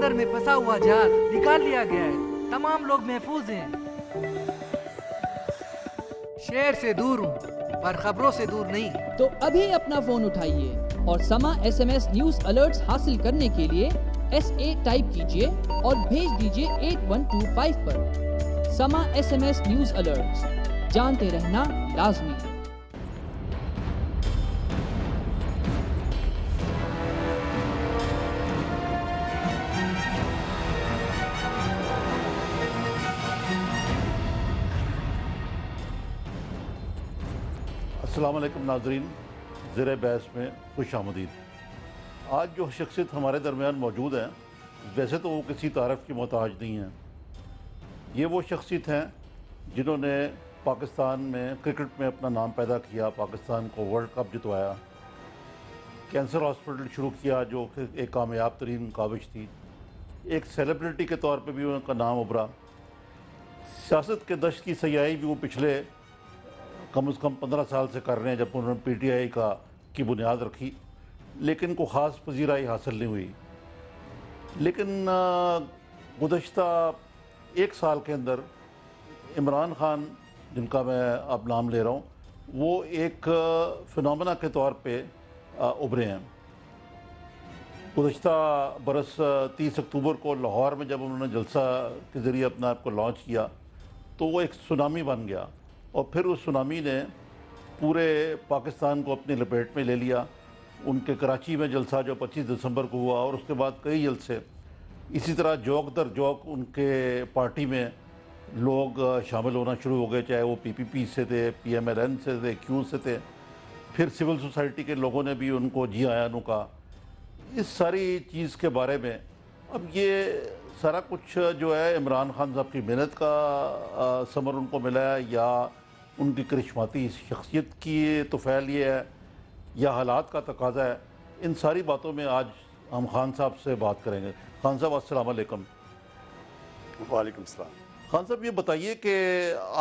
سمندر میں پھنسا ہوا جہاز نکال لیا گیا ہے، تمام لوگ محفوظ ہیں۔ شہر سے دور ہوں پر خبروں سے دور نہیں۔ تو ابھی اپنا فون اٹھائیے اور Samaa S M S news alerts حاصل کرنے کے لیے SA ٹائپ کیجئے اور بھیج دیجئے 8125 پر۔ Samaa S M S news alerts, جانتے رہنا لازمی۔ السلام علیکم ناظرین، زیر بحث میں خوش آمدید۔ آج جو شخصیت ہمارے درمیان موجود ہیں، ویسے تو وہ کسی تعارف کی محتاج نہیں ہیں۔ یہ وہ شخصیت ہیں جنہوں نے پاکستان میں کرکٹ میں اپنا نام پیدا کیا، پاکستان کو ورلڈ کپ جتوایا، کینسر ہاسپٹل شروع کیا جو کہ ایک کامیاب ترین کاوش تھی، ایک سیلیبریٹی کے طور پہ بھی ان کا نام ابھرا۔ سیاست کے دشت کی سیاحی بھی وہ پچھلے کم از کم 15 سال سے کر رہے ہیں، جب انہوں نے PTI کی بنیاد رکھی، لیکن کوئی خاص پذیرائی حاصل نہیں ہوئی۔ لیکن گزشتہ ایک سال کے اندر عمران خان، جن کا میں اب نام لے رہا ہوں، وہ ایک فنومنا کے طور پہ ابھرے ہیں۔ گزشتہ برس 30 اکتوبر کو لاہور میں جب انہوں نے جلسہ کے ذریعے اپنے آپ کو لانچ کیا تو وہ ایک سونامی بن گیا، اور پھر اس سونامی نے پورے پاکستان کو اپنی لپیٹ میں لے لیا۔ ان کے کراچی میں جلسہ جو 25 دسمبر کو ہوا، اور اس کے بعد کئی جلسے، اسی طرح جوک در جوک ان کے پارٹی میں لوگ شامل ہونا شروع ہو گئے، چاہے وہ PPP سے تھے، PMLN سے تھے، Q سے تھے، پھر سول سوسائٹی کے لوگوں نے بھی ان کو جی آیا نو کہا۔ اس ساری چیز کے بارے میں اب یہ سارا کچھ جو ہے عمران خان صاحب کی محنت کا ثمر ان کو ملا ہے، یا ان کی کرشماتی شخصیت کی طفیل یہ ہے، یا حالات کا تقاضا ہے؟ ان ساری باتوں میں آج ہم خان صاحب سے بات کریں گے۔ خان صاحب السلام علیکم۔ وعلیکم السلام۔ خان صاحب یہ بتائیے کہ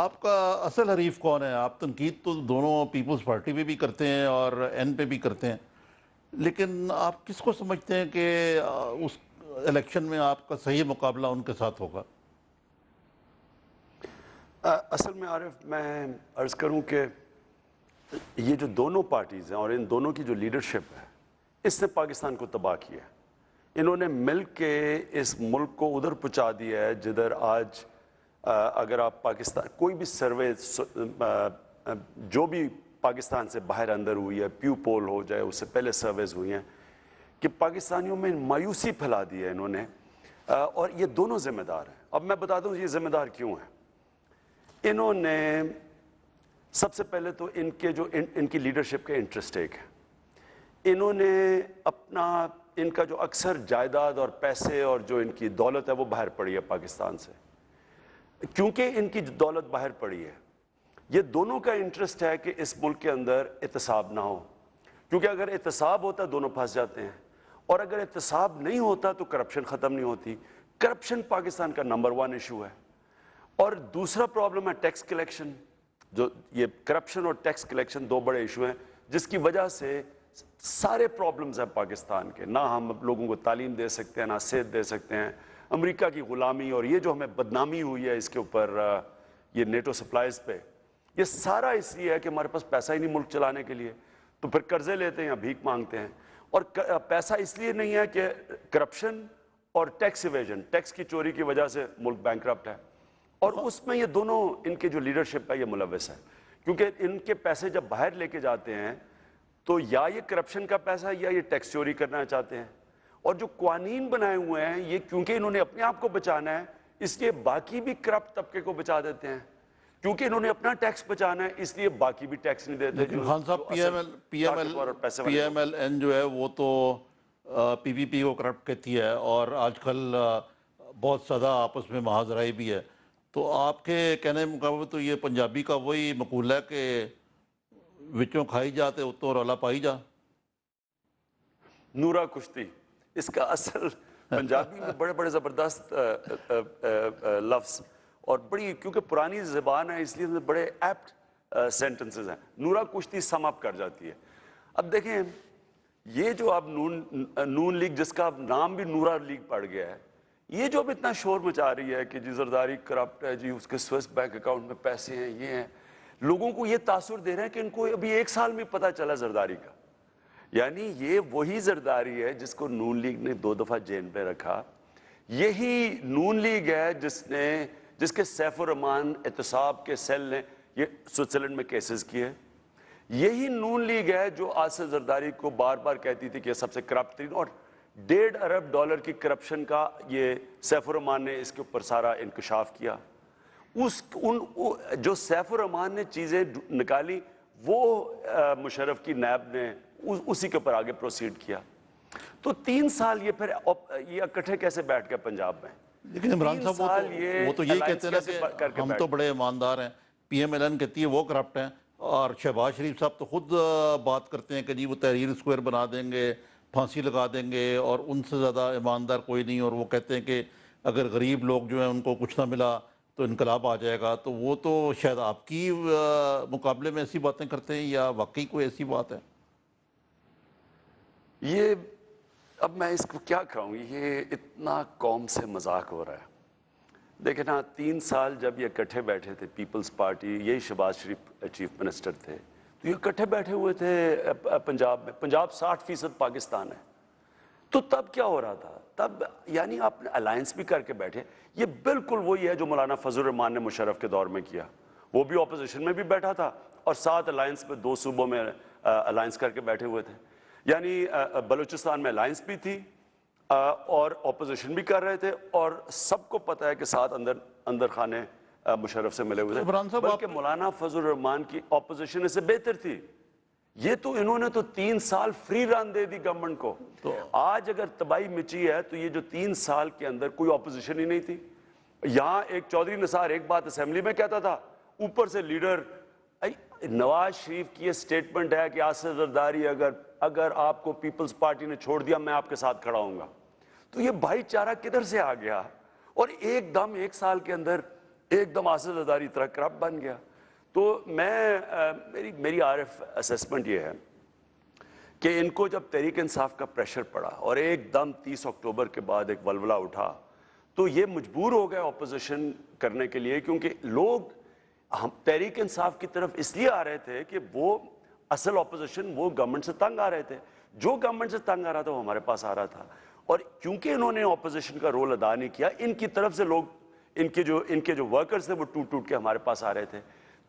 آپ کا اصل حریف کون ہے؟ آپ تنقید تو دونوں پیپلز پارٹی پہ بھی کرتے ہیں اور N پہ بھی کرتے ہیں، لیکن آپ کس کو سمجھتے ہیں کہ اس الیکشن میں آپ کا صحیح مقابلہ ان کے ساتھ ہوگا؟ اصل میں عارف، میں عرض کروں کہ یہ جو دونوں پارٹیز ہیں اور ان دونوں کی جو لیڈرشپ ہے، اس نے پاکستان کو تباہ کیا ہے۔ انہوں نے مل کے اس ملک کو ادھر پہنچا دیا ہے جدھر آج اگر آپ پاکستان کوئی بھی سروے جو بھی پاکستان سے باہر اندر ہوئی ہے، پیو پول ہو جائے، اس سے پہلے سرویز ہوئی ہیں، کہ پاکستانیوں میں مایوسی پھیلا دی ہے انہوں نے، اور یہ دونوں ذمہ دار ہیں۔ اب میں بتا دوں یہ ذمہ دار کیوں ہیں۔ انہوں نے سب سے پہلے تو ان کی لیڈرشپ کا انٹرسٹ ایک ہے۔ انہوں نے ان کا جو اکثر جائیداد اور پیسے اور جو ان کی دولت ہے وہ باہر پڑی ہے پاکستان سے۔ کیونکہ ان کی دولت باہر پڑی ہے، یہ دونوں کا انٹرسٹ ہے کہ اس ملک کے اندر احتساب نہ ہو، کیونکہ اگر احتساب ہوتا ہے دونوں پھنس جاتے ہیں، اور اگر احتساب نہیں ہوتا تو کرپشن ختم نہیں ہوتی۔ کرپشن پاکستان کا نمبر 1 ایشو ہے۔ اور دوسرا پرابلم ہے ٹیکس کلیکشن۔ جو یہ کرپشن اور ٹیکس کلیکشن 2 بڑے ایشو ہیں جس کی وجہ سے سارے پرابلمز ہیں پاکستان کے۔ نہ ہم لوگوں کو تعلیم دے سکتے ہیں، نہ صحت دے سکتے ہیں، امریکہ کی غلامی، اور یہ جو ہمیں بدنامی ہوئی ہے اس کے اوپر، یہ نیٹو سپلائز پہ، یہ سارا اس لیے ہے کہ ہمارے پاس پیسہ ہی نہیں ملک چلانے کے لیے، تو پھر قرضے لیتے ہیں یا بھیک مانگتے ہیں۔ اور پیسہ اس لیے نہیں ہے کہ کرپشن اور ٹیکس ایویژن، ٹیکس کی چوری کی وجہ سے ملک بینکرپٹ ہے، اور اس میں یہ دونوں ان کے جو لیڈرشپ ہے یہ ملوث ہے، کیونکہ ان کے پیسے جب باہر لے کے جاتے ہیں تو یا یہ کرپشن کا پیسہ یا یہ ٹیکس چوری کرنا چاہتے ہیں۔ اور جو قوانین بنائے ہوئے ہیں یہ کیونکہ انہوں نے اپنے آپ کو بچانا ہے، اس لیے باقی بھی کرپٹ طبقے کو بچا دیتے ہیں، کیونکہ انہوں نے اپنا ٹیکس بچانا ہے اس لیے باقی بھی ٹیکس نہیں دیتے۔ لیکن خان صاحب PMLN جو ہے وہ تو PPP کو کرپٹ کہتی ہے، اور آج کل بہت زیادہ آپس میں محاذرائی بھی ہے، تو آپ کے کہنے مطابق تو یہ پنجابی کا وہی مقولہ ہے کہ وچوں کھائی جا تے اتوں رولا پائی جا۔ نورا کشتی اس کا اصل پنجابی میں بڑے بڑے زبردست لفظ، اور بڑی کیونکہ پرانی زبان ہے اس لیے بڑے ایپٹ سینٹنسز ہیں۔ نورا کشتی سم اپ کر جاتی ہے۔ اب دیکھیں یہ جو اب نون لیگ، جس کا اب نام بھی نورا لیگ پڑ گیا ہے، یہ جو اب اتنا شور مچا رہی ہے کہ جی زرداری کرپٹ ہے، جی اس کے سوئس بینک اکاؤنٹ میں پیسے ہیں، یہ ہیں، لوگوں کو یہ تاثر دے رہے ہیں کہ ان کو ابھی 1 سال میں پتہ چلا زرداری کا. یعنی یہ وہی زرداری ہے جس کو نون لیگ نے 2 دفعہ جیل پہ رکھا. یہی نون لیگ ہے جس کے سیف الرحمان احتساب کے سیل نے یہ سوئٹزرلینڈ میں کیسز کیے. یہی نون لیگ ہے جو آصف زرداری کو بار بار کہتی تھی کہ سب سے کرپٹ ترین، اور $1.5 ارب کی کرپشن کا یہ سیف الرحمان نے اس کے اوپر سارا انکشاف کیا. جو سیف الرحمان نے چیزیں نکالی وہ مشرف کی نیب نے اسی کے اوپر آگے پروسیڈ کیا. تو 3 سال یہ پھر یہ اکٹھے کیسے بیٹھ گئے پنجاب میں؟ لیکن عمران صاحب وہ تو یہی کہتے ہیں کہ ہم تو بڑے ایماندار ہیں، پی ایم ایل این کہتی ہے وہ کرپٹ ہیں، اور شہباز شریف صاحب تو خود بات کرتے ہیں کہ جی وہ تحریر اسکوائر بنا دیں گے، پھانسی لگا دیں گے، اور ان سے زیادہ ایماندار کوئی نہیں. اور وہ کہتے ہیں کہ اگر غریب لوگ جو ہیں ان کو کچھ نہ ملا تو انقلاب آ جائے گا. تو وہ تو شاید آپ کی مقابلے میں ایسی باتیں کرتے ہیں، یا واقعی کوئی ایسی بات ہے؟ یہ اب میں اس کو کیا کہوں، یہ اتنا قوم سے مذاق ہو رہا ہے. دیکھیں نا، 3 سال جب یہ اکٹھے بیٹھے تھے پیپلز پارٹی، یہی شہباز شریف چیف منسٹر تھے، تو یہ اکٹھے بیٹھے ہوئے تھے پنجاب میں. پنجاب 60% پاکستان ہے. تو تب کیا ہو رہا تھا؟ تب یعنی آپ نے الائنس بھی کر کے بیٹھے. یہ بالکل وہی ہے جو مولانا فضل الرحمان نے مشرف کے دور میں کیا. وہ بھی اپوزیشن میں بھی بیٹھا تھا اور ساتھ الائنس میں 2 صوبوں میں الائنس کر کے بیٹھے ہوئے تھے. یعنی بلوچستان میں الائنس بھی تھی اور اپوزیشن بھی کر رہے تھے، اور سب کو پتہ ہے کہ ساتھ اندر خانے مشرف سے ملے ہوئے تھے. بلکہ مولانا فضل الرحمان کی اپوزیشن اس سے بہتر تھی. یہ تو انہوں نے تو 3 سال free run they the government کو. آج اگر تباہی مچی ہے تو یہ جو 3 سال کے اندر کوئی اپوزیشن ہی نہیں تھی. یہاں ایک چودھری نثار ایک بات اسمبلی میں کہتا تھا، اوپر سے لیڈر. نواز شریف کی یہ سٹیٹمنٹ ہے کہ آصف زرداری اگر آپ کو پیپلز پارٹی نے چھوڑ دیا میں آپ کے ساتھ کھڑا ہوں گا. تو یہ بھائی چارہ کدھر سے آ گیا؟ اور ایک دم 1 سال کے اندر ایک دم آصف زرداری طرح کرپٹ بن گیا. تو میری عارف اسیسمنٹ یہ ہے کہ ان کو جب تحریک انصاف کا پریشر پڑا اور ایک دم 30 اکتوبر کے بعد ایک ولولہ اٹھا، تو یہ مجبور ہو گئے اپوزیشن کرنے کے لیے. کیونکہ لوگ ہم تحریک انصاف کی طرف اس لیے آ رہے تھے کہ وہ اصل اپوزیشن وہ گورنمنٹ سے تنگ آ رہے تھے. جو گورنمنٹ سے تنگ آ رہا تھا وہ ہمارے پاس آ رہا تھا. اور کیونکہ انہوں نے اپوزیشن کا رول ادا نہیں کیا، ان کی طرف سے لوگ ان کے جو ورکرز تھے وہ ٹوٹ کے ہمارے پاس آ رہے تھے.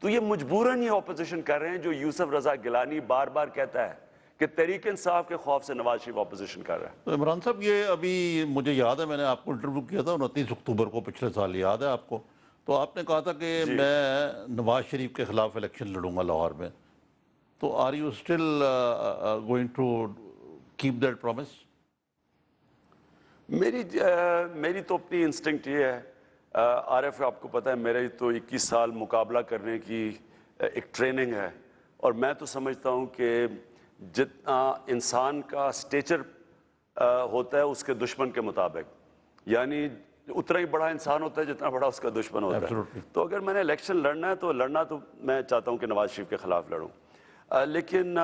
تو یہ مجبوراً یہ اپوزیشن کر رہے ہیں جو یوسف رضا گیلانی بار بار کہتا ہے کہ تحریک انصاف کے خوف سے نواز شریف اپوزیشن کر رہا ہے. تو عمران صاحب یہ ابھی مجھے یاد ہے میں نے آپ کو انٹرویو کیا تھا 29 اکتوبر کو پچھلے سال، یاد ہے آپ کو؟ تو آپ نے کہا تھا کہ میں نواز شریف کے خلاف الیکشن لڑوں گا لاہور میں. تو are you still going to keep that promise? میری تو اپنی انسٹنکٹ یہ ہے عارف، آپ کو پتہ ہے میرے تو 21 سال مقابلہ کرنے کی ایک ٹریننگ ہے. اور میں تو سمجھتا ہوں کہ جتنا انسان کا سٹیچر ہوتا ہے اس کے دشمن کے مطابق، یعنی اتنا ہی بڑا انسان ہوتا ہے جتنا بڑا اس کا دشمن ہوتا ہے. تو اگر میں نے الیکشن لڑنا ہے تو میں چاہتا ہوں کہ نواز شریف کے خلاف لڑوں. لیکن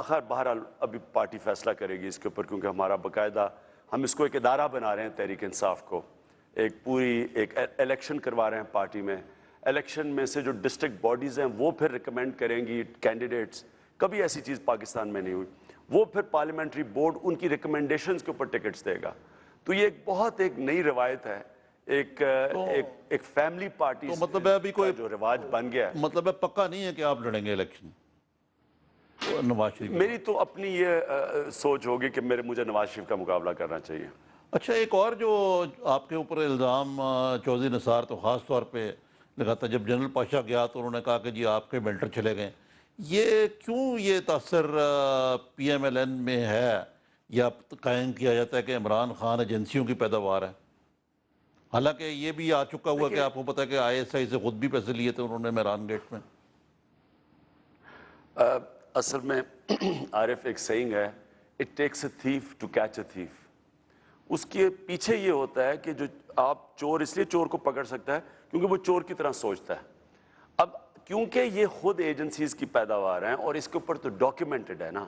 خیر بہرحال ابھی پارٹی فیصلہ کرے گی اس کے اوپر، کیونکہ ہمارا باقاعدہ ہم اس کو ایک ادارہ بنا رہے ہیں تحریک انصاف کو. ایک الیکشن کروا رہے ہیں پارٹی میں. الیکشن میں سے جو ڈسٹرکٹ باڈیز ہیں وہ پھر ریکمینڈ کریں گی کینڈیڈیٹس. کبھی ایسی چیز پاکستان میں نہیں ہوئی. وہ پھر پارلیمنٹری بورڈ ان کی ریکمنڈیشنز کے اوپر ٹکٹس دے گا. تو یہ ایک نئی روایت ہے، ایک فیملی پارٹی جو رواج بن گیا ہے. مطلب ہے پکا نہیں ہے کہ آپ لڑیں گے الیکشن نواز شریف؟ میری تو اپنی یہ سوچ ہوگی کہ مجھے نواز شریف کا مقابلہ کرنا چاہیے. اچھا، ایک اور جو آپ کے اوپر الزام چودھری نثار تو خاص طور پہ لگاتا، جب جنرل پاشا گیا تو انہوں نے کہا کہ جی آپ کے مینٹر چلے گئے. یہ کیوں یہ تاثر پی ایم ایل این میں ہے یا قائم کیا جاتا ہے کہ عمران خان ایجنسیوں کی پیداوار ہے؟ حالانکہ یہ بھی آ چکا ہوا کہ آپ کو پتہ ہے کہ آئی ایس آئی سے خود بھی پیسے لیے تھے انہوں نے مہران گیٹ میں. اصل میں عارف ایک سینگ ہے، it takes a thief to catch a thief. اس کے پیچھے یہ ہوتا ہے کہ جو آپ چور اس لیے چور کو پکڑ سکتا ہے کیونکہ وہ چور کی طرح سوچتا ہے. اب کیونکہ یہ خود ایجنسیز کی پیداوار ہیں اور اس کے اوپر تو ڈاکیومنٹڈ ہے نا،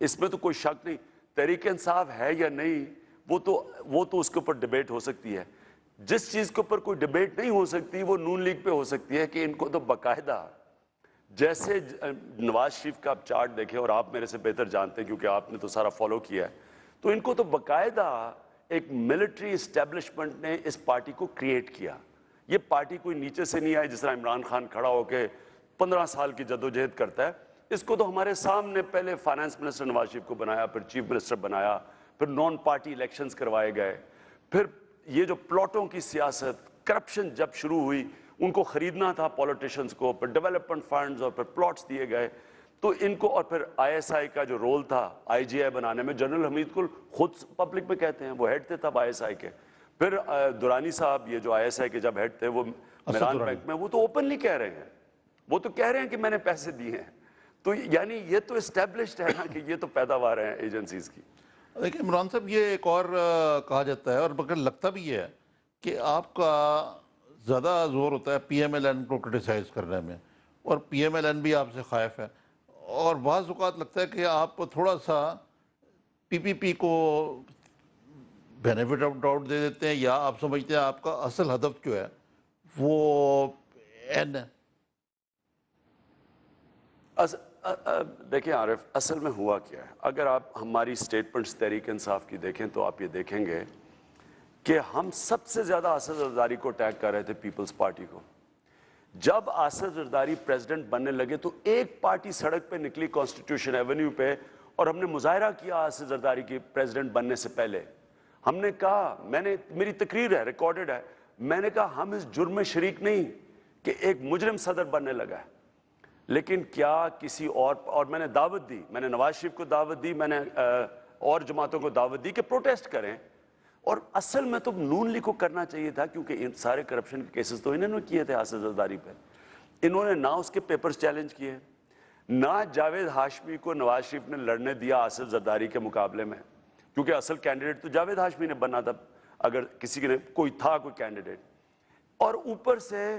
اس میں تو کوئی شک نہیں. تحریک انصاف ہے یا نہیں وہ تو اس کے اوپر ڈیبیٹ ہو سکتی ہے. جس چیز کے اوپر کوئی ڈیبیٹ نہیں ہو سکتی وہ نون لیگ پہ ہو سکتی ہے کہ ان کو تو باقاعدہ جیسے نواز شریف کا آپ چارٹ دیکھیں اور آپ میرے سے بہتر جانتے ہیں کیونکہ آپ نے تو سارا فالو کیا ہے، تو ان کو تو باقاعدہ ایک ملٹری اسٹیبلشمنٹ نے اس پارٹی کو کریٹ کیا. یہ پارٹی کوئی نیچے سے نہیں آئی جس طرح عمران خان کھڑا ہو کے 15 سال کی جدوجہد کرتا ہے. اس کو تو ہمارے سامنے پہلے فائنانس منسٹر نواز شریف کو بنایا، پھر چیف منسٹر بنایا، پھر نان پارٹی الیکشنز کروائے گئے، پھر یہ جو پلاٹوں کی سیاست، کرپشن جب شروع ہوئی، ان کو خریدنا تھا پولیٹیشنز کو، پھر ڈیولپمنٹ فنڈز اور پھر پلاٹس دیے گئے تو ان کو، اور پھر آئی ایس آئی کا جو رول تھا آئی جی آئی بنانے میں، جنرل حمید کل خود پبلک میں کہتے ہیں وہ ہیڈ تھے تب آئی ایس آئی کے. پھر دورانی صاحب یہ جو آئی ایس آئی کے جب ہیڈ تھے وہ میران بینک میں، وہ تو اوپنلی کہہ رہے ہیں، وہ تو کہہ رہے ہیں کہ میں نے پیسے دیے ہیں. تو یعنی یہ تو اسٹیبلشڈ ہے نا کہ یہ تو پیداوار ہیں ایجنسیز کی. دیکھیں عمران صاحب، یہ ایک اور کہا جاتا ہے اور مگر لگتا بھی یہ ہے کہ آپ کا زیادہ زور ہوتا ہے پی ایم ایل این کو کرٹیسائز کرنے میں، اور پی ایم ایل این بھی آپ سے خائف ہے، اور بعض اوقات لگتا ہے کہ آپ تھوڑا سا پی پی پی کو بینیفٹ آف ڈاؤٹ دے دیتے ہیں، یا آپ سمجھتے ہیں آپ کا اصل ہدف جو ہے وہ این ہے. دیکھیں عارف، اصل میں ہوا کیا ہے، اگر آپ ہماری سٹیٹمنٹس تحریک انصاف کی دیکھیں تو آپ یہ دیکھیں گے کہ ہم سب سے زیادہ آصف زرداری کو اٹیک کر رہے تھے پیپلز پارٹی کو. جب آصف زرداری پریزیڈنٹ بننے لگے تو ایک پارٹی سڑک پہ نکلی کانسٹیٹیوشن ایونیو پہ، اور ہم نے مظاہرہ کیا آصف زرداری کی پریزیڈنٹ بننے سے پہلے. ہم نے کہا، میری تقریر ہے، ریکارڈڈ ہے، میں نے کہا ہم اس جرم میں شریک نہیں کہ ایک مجرم صدر بننے لگا ہے. لیکن کیا کسی اور میں نے دعوت دی، میں نے نواز شریف کو دعوت دی، میں نے اور جماعتوں کو دعوت دی کہ پروٹیسٹ کریں. اور اصل میں تو نون لیگ کو کرنا چاہیے تھا کیونکہ ان سارے کرپشن کے کیسز تو انہوں نے کیے تھے آصف زرداری پہ. انہوں نے نہ اس کے پیپرز چیلنج کیے، نہ جاوید ہاشمی کو نواز شریف نے لڑنے دیا آصف زرداری کے مقابلے میں، کیونکہ اصل کینڈیڈیٹ تو جاوید ہاشمی نے بننا تھا اگر کسی نے کوئی تھا کوئی کینڈیڈیٹ. اور اوپر سے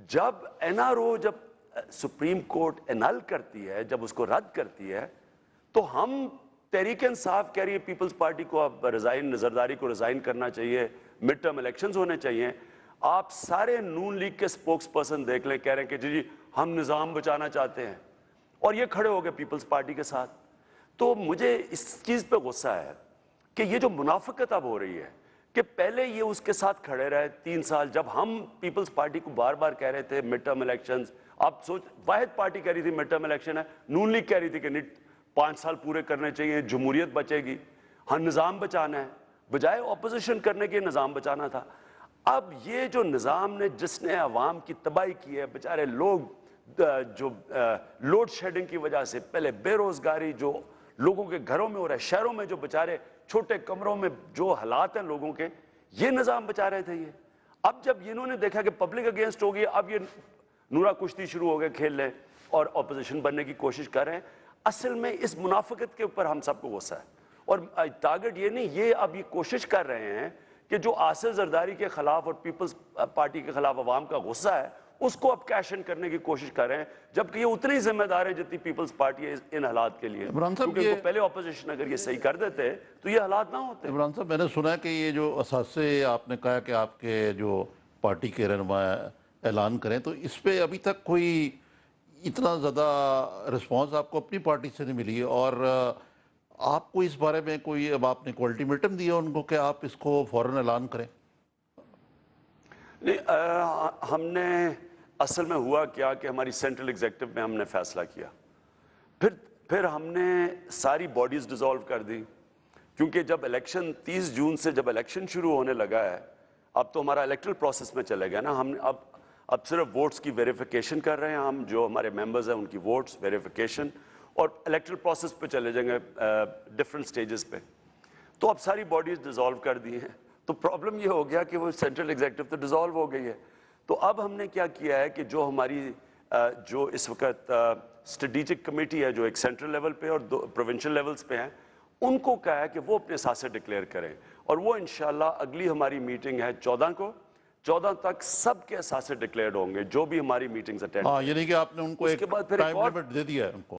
جب این آر او جب سپریم کورٹ انل کرتی ہے، جب اس کو رد کرتی ہے، تو ہم تحریک انصاف کہہ رہی ہے پیپلز پارٹی کو اب زرداری کو ریزائن کرنا چاہیے، مڈ ٹرم الیکشنز ہونے چاہیے. آپ سارے نون لیگ کے سپوکس پرسن دیکھ لیں، کہہ رہے ہیں کہ جی ہم نظام بچانا چاہتے ہیں، اور یہ کھڑے ہو گئے پیپلز پارٹی کے ساتھ. تو مجھے اس چیز پہ غصہ ہے کہ یہ جو منافقت اب ہو رہی ہے کہ پہلے یہ اس کے ساتھ کھڑے رہے 3 سال، جب ہم پیپلز پارٹی کو بار بار کہہ رہے تھے مڈ ٹرم الیکشنز. آپ سوچ، واحد پارٹی کہہ رہی تھی مڈ ٹرم الیکشن ہے، نون لیگ کہہ رہی تھی کہ 5 سال پورے کرنے چاہیے، جمہوریت بچے گی، ہم نظام بچانا ہے، بجائے اپوزیشن کرنے کے نظام بچانا تھا. اب یہ جو نظام نے جس نے عوام کی تباہی کی ہے، بیچارے لوگ جو لوڈ شیڈنگ کی وجہ سے، پہلے بے روزگاری جو لوگوں کے گھروں میں ہو رہا ہے، شہروں میں جو بیچارے چھوٹے کمروں میں جو حالات ہیں لوگوں کے، یہ نظام بچا رہے تھے. یہ اب جب انہوں نے دیکھا کہ پبلک اگینسٹ ہو گئی، اب یہ نورا کشتی شروع ہو گئے کھیل لیں اور اپوزیشن بننے کی کوشش کر رہے ہیں. اصل میں اس منافقت کے اوپر ہم سب کو غصہ ہے، اور ٹارگٹ یہ نہیں، یہ اب یہ کوشش کر رہے ہیں کہ جو آصف زرداری کے خلاف اور پیپلز پارٹی کے خلاف عوام کا غصہ ہے اس کو اب کیش ان کرنے کی کوشش کر رہے ہیں، جبکہ یہ اتنی ذمہ دار ہے جتنی پیپلز پارٹی ہے ان حالات کے لیے. عمران صاحب، کیونکہ پہلے اپوزیشن اگر یہ صحیح کر دیتے تو یہ حالات نہ ہوتے. عمران صاحب، میں نے سنا ہے کہ یہ جو اثاثے آپ نے کہا کہ آپ کے جو پارٹی کے رہنما اعلان کریں، تو اس پہ ابھی تک کوئی اتنا زیادہ رسپانس آپ کو اپنی پارٹی سے نہیں ملی، اور آپ کو اس بارے میں کوئی، اب آپ نے کوئی الٹیمیٹم دیا ان کو کہ آپ اس کو فوراً اعلان کریں؟ نہیں، ہم نے اصل میں ہوا کیا کہ ہماری سینٹرل ایگزیکٹو میں ہم نے فیصلہ کیا، پھر ہم نے ساری باڈیز ڈیزالو کر دی، کیونکہ جب الیکشن 30 جون سے جب الیکشن شروع ہونے لگا ہے، اب تو ہمارا الیکٹرل پروسیس میں چلے گیا نا. ہم اب صرف ووٹس کی ویریفیکیشن کر رہے ہیں، ہم جو ہمارے ممبرز ہیں ان کی ووٹس ویریفیکیشن، اور الیکٹرل پروسیس پہ چلے جائیں گے ڈفرینٹ سٹیجز پہ. تو اب ساری باڈیز ڈیزالو کر دی ہیں. تو پرابلم یہ ہو گیا کہ وہ سینٹرل ایگزیکٹو تو ڈیزالو ہو گئی ہے. تو اب ہم نے کیا کیا ہے کہ جو ہماری جو اس وقت اسٹریٹجک کمیٹی ہے جو ایک سینٹرل لیول پہ اور 2 پروونشل لیولز پہ ہیں، ان کو کہا ہے کہ وہ اپنے اثاثے ڈکلیئر کریں، اور وہ انشاءاللہ اگلی ہماری میٹنگ ہے 14 کو، 14 تک سب کے اثاثے ڈکلیئرڈ ہوں گے جو بھی ہماری میٹنگز اٹینڈ. ہاں، یعنی کہ آپ نے ان کو ایک ٹائم لیمٹ دے دیا ہے ان کو.